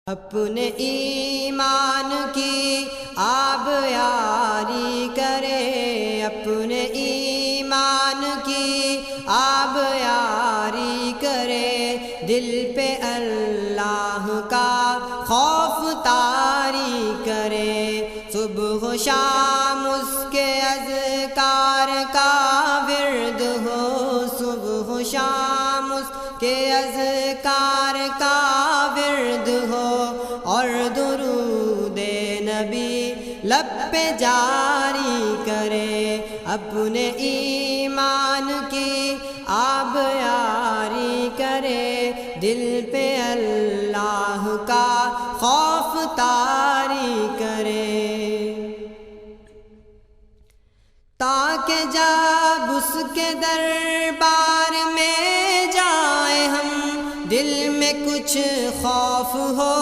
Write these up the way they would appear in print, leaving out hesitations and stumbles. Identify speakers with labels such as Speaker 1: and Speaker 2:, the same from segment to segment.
Speaker 1: اپنے ایمان کی آب یاری کرے، اپنے ایمان کی آب یاری کرے، دل پہ اللہ کا خوف طاری کرے، صبح و شام اس کے اذکار کا ورد ہو، صبح و شام اس کے اذکار کا ورد ہو، اور درود نبی لب پہ جاری کرے، اپنے ایمان کی آب یاری کرے، دل پہ اللہ کا خوف طاری کرے، تاکہ جب اس کے دربار میں جائیں ہم، دل میں کچھ خوف ہو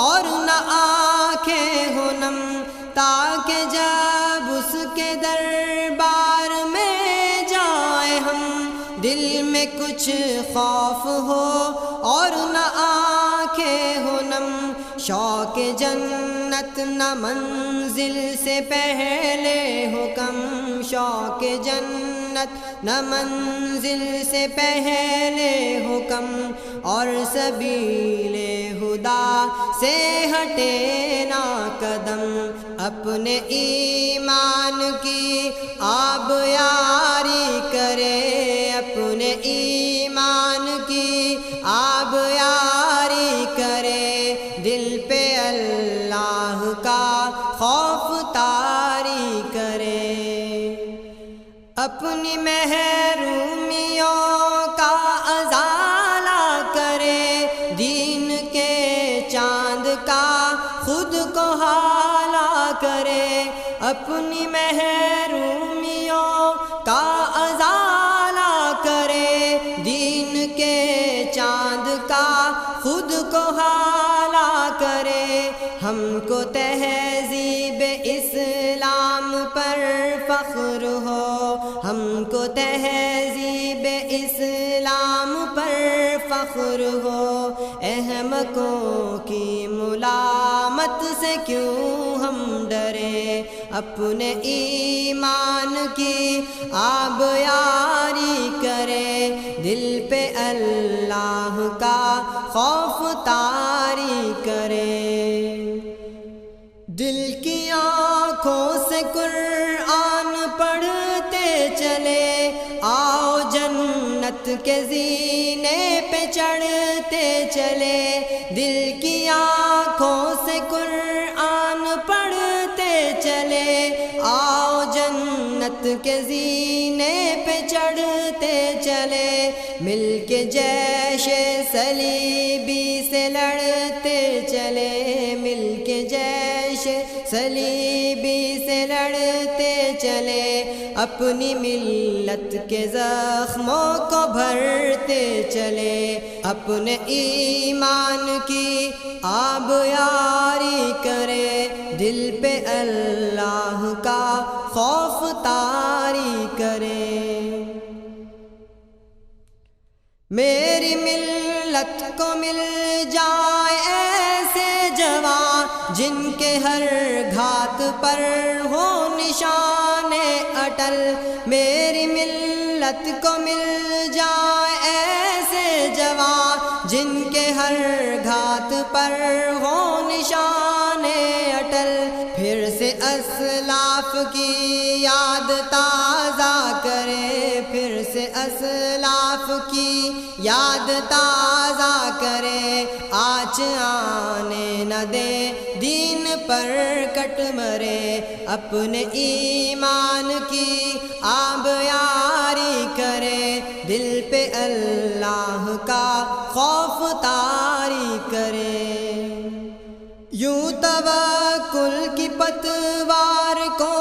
Speaker 1: اور نہ آنکھیں ہو نم، تاکہ جب اس کے دربار میں جائیں ہم، دل میں کچھ خوف ہو اور نہ آنکھیں ہو نم، شوق جنت نہ منزل سے پہلے ہو کم، شوق جنت نہ منزل سے پہلے ہو کم، اور سبیل خدا سے ہٹے نہ قدم، اپنے ایمان کی آب یاری کرے، اپنے ایمان کی آب یاری کرے، دل پہ اللہ کا خوف طاری کرے، اپنی محرومیوں کا ازالہ کرے، دین کے چاند کا خود کو حالہ کرے، اپنی محرومیوں کا ازالہ کرے، دین کے چاند کا خود کو حالہ کرے، ہم کو تہذیب اسلام پر فخر ہو، ہم کو تہذیب اسلام پر فخر ہو، احمقوں کی ملامت سے کیوں ہم ڈرے، اپنے ایمان کی آب یاری کرے، دل پہ اللہ کا خوف طاری کرے، دل کی آنکھوں سے قرآن پڑھتے چلے، آؤ جنت کے زینے پہ چڑھتے چلے، دل کی آنکھوں سے قرآن پڑھتے چلے، آؤ جنت کے زینے پہ چڑھتے چلے، مل کے جیش صلیبی سے لڑتے چلے، مل کے جیش صلیبی سے لڑتے چلے، اپنی ملت کے زخموں کو بھرتے چلے، اپنے ایمان کی آب یاری کرے، دل پہ اللہ کا خوف طاری کرے، میری ملت کو مل جائے ایسے جوان، جن کے ہر گھات پر ہو نشان اٹل، میری ملت کو مل جائے ایسے جوان، جن کے ہر گھات پر ہو نشان اٹل، پھر سے اسلاف کی یاد تازہ کرے، پھر سے اسلاف کی یاد تازہ کرے، آنچ آنے نہ دے دین پر کٹ مرے، اپنے ایمان کی آب یاری کرے، دل پہ اللہ کا خوف طاری کرے، یوں توکل کی پتوار کو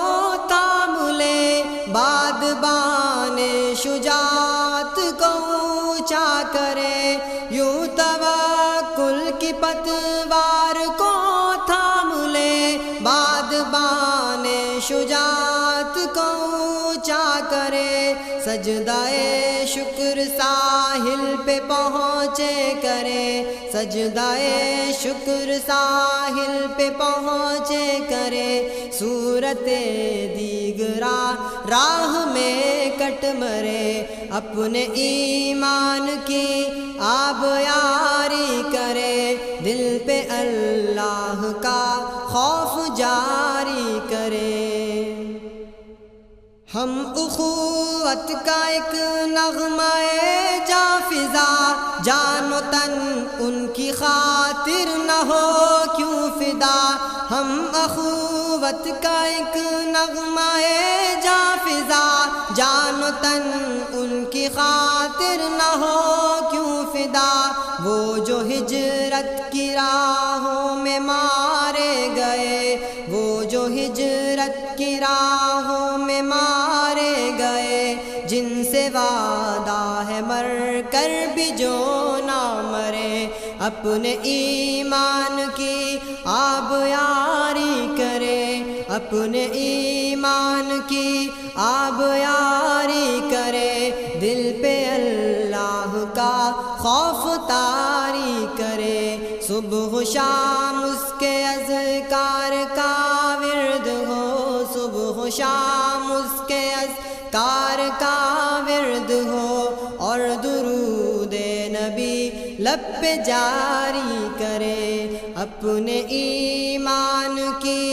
Speaker 1: تام لے، بادبان شجاعت کو اونچا کرے، یوں توکل کی پتوار کو تھام لے، بادبان شجاعت کو اونچا کرے، سجدہ شکر ساحل پہ پہنچے کرے، سجدہ شکر ساحل پہ پہنچے کرے، صورت دیگرا راہ میں کٹ مرے، اپنے ایمان کی آب یاری کرے، دل پہ اللہ کا خوف جاری کرے۔ ہم اخوت کا ایک نغمہ جا فضا، جان و تن ان کی خاطر نہ ہو کیوں فدا، ہم اخوت کا ایک نغمہ جا فضا، جان و تن ان کی خاطر نہ ہو کیوں فدا، وہ جو ہجرت کی راہوں میں مارے گئے، وہ جو ہجرت کی راہوں میں مارے گئے، جن سے وعدہ ہے مر کر بھی جو نہ مرے، اپنے ایمان کی آب یاری کرے، اپنے ایمان کی آب یاری کرے، دل پہ اللہ کا خوف طاری کرے، صبح و شام اس کے اذکار کا ورد ہو، صبح و شام اس کے اذکار کا ورد ہو، اور درود نبی لب پہ جاری کرے، اپنے ایمان کی